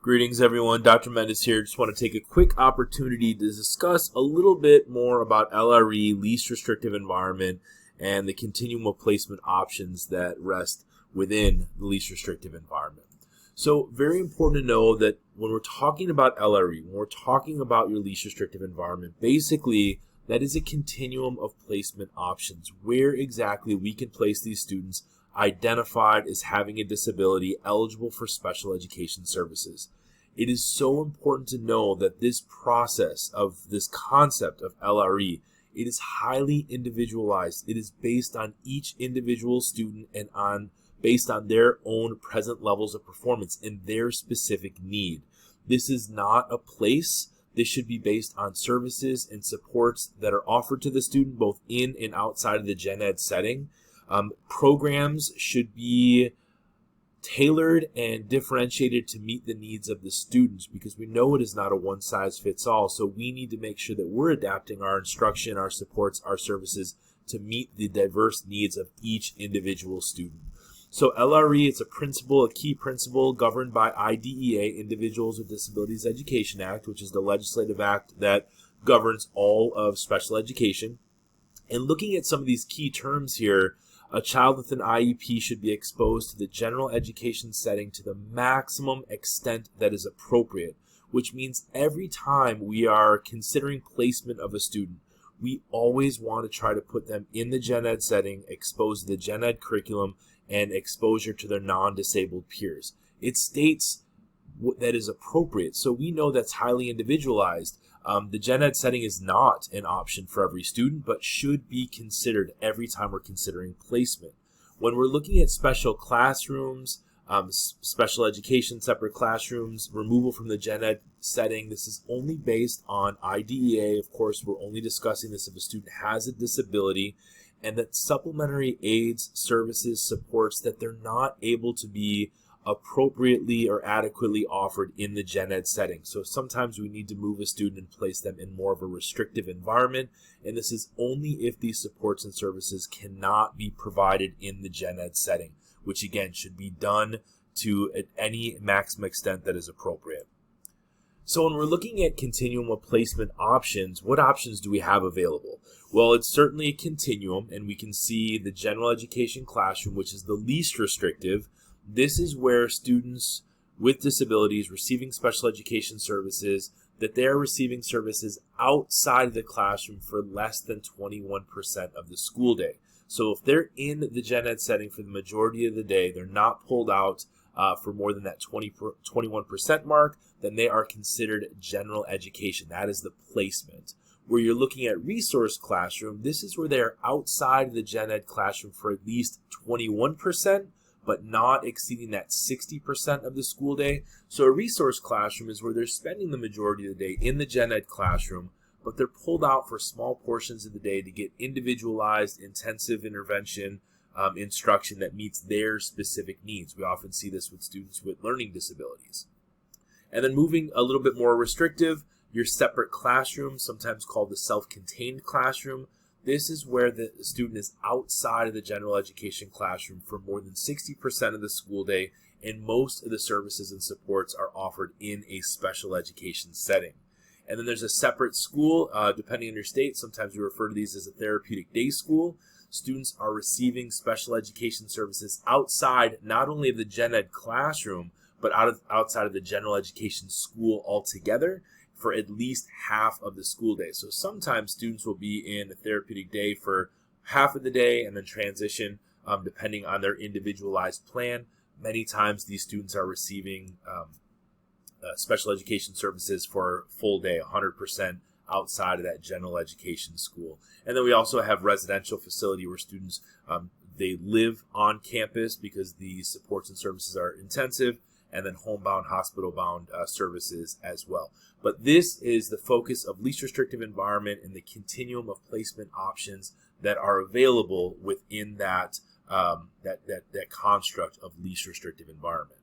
Greetings everyone, Dr. Mendes here. Just want to take a quick opportunity to discuss a little bit more about LRE, least restrictive environment, and the continuum of placement options that rest within the least restrictive environment. So very important to know that when we're talking about LRE, when we're talking about your least restrictive environment, basically that is a continuum of placement options, where exactly we can place these students identified as having a disability eligible for special education services. It is so important to know that this process of this concept of LRE, it is highly individualized. It is based on each individual student and based on their own present levels of performance and their specific need. This is not a place. This should be based on services and supports that are offered to the student both in and outside of the gen ed setting. Programs should be tailored and differentiated to meet the needs of the students, because we know it is not a one-size-fits-all. So we need to make sure that we're adapting our instruction, our supports, our services to meet the diverse needs of each individual student. So LRE, it's a key principle governed by IDEA, Individuals with Disabilities Education Act, which is the legislative act that governs all of special education. And looking at some of these key terms here, a child with an IEP should be exposed to the general education setting to the maximum extent that is appropriate, which means every time we are considering placement of a student, we always want to try to put them in the gen ed setting, exposed to the gen ed curriculum, and exposure to their non-disabled peers. It states that is appropriate, so we know that's highly individualized. The gen ed setting is not an option for every student, but should be considered every time we're considering placement. When we're looking at special classrooms, special education, separate classrooms, removal from the gen ed setting, this is only based on IDEA. Of course, we're only discussing this if a student has a disability, and that supplementary aids, services, supports that they're not able to be appropriately or adequately offered in the gen ed setting. So sometimes we need to move a student and place them in more of a restrictive environment, and this is only if these supports and services cannot be provided in the gen ed setting, which again should be done to any maximum extent that is appropriate. So when we're looking at continuum of placement options, what options do we have available? Well, it's certainly a continuum, and we can see the general education classroom, which is the least restrictive. This is where students with disabilities receiving special education services, that they're receiving services outside of the classroom for less than 21% of the school day. So if they're in the gen ed setting for the majority of the day, they're not pulled out for more than that 21% mark, then they are considered general education. That is the placement. Where you're looking at resource classroom, this is where they're outside of the gen ed classroom for at least 21%, but not exceeding that 60% of the school day. So a resource classroom is where they're spending the majority of the day in the gen ed classroom, but they're pulled out for small portions of the day to get individualized, intensive intervention instruction that meets their specific needs. We often see this with students with learning disabilities. And then moving a little bit more restrictive, your separate classroom, sometimes called the self-contained classroom. This is where the student is outside of the general education classroom for more than 60% of the school day, and most of the services and supports are offered in a special education setting. And then there's a separate school, depending on your state. Sometimes we refer to these as a therapeutic day school. Students are receiving special education services outside not only of the gen ed classroom, but outside of the general education school altogether for at least half of the school day. So sometimes students will be in a therapeutic day for half of the day and then transition depending on their individualized plan. Many times these students are receiving special education services for full day, 100% outside of that general education school. And then we also have residential facility where students, they live on campus because the supports and services are intensive, and then homebound, hospital-bound services as well. But this is the focus of least restrictive environment and the continuum of placement options that are available within that construct of least restrictive environment.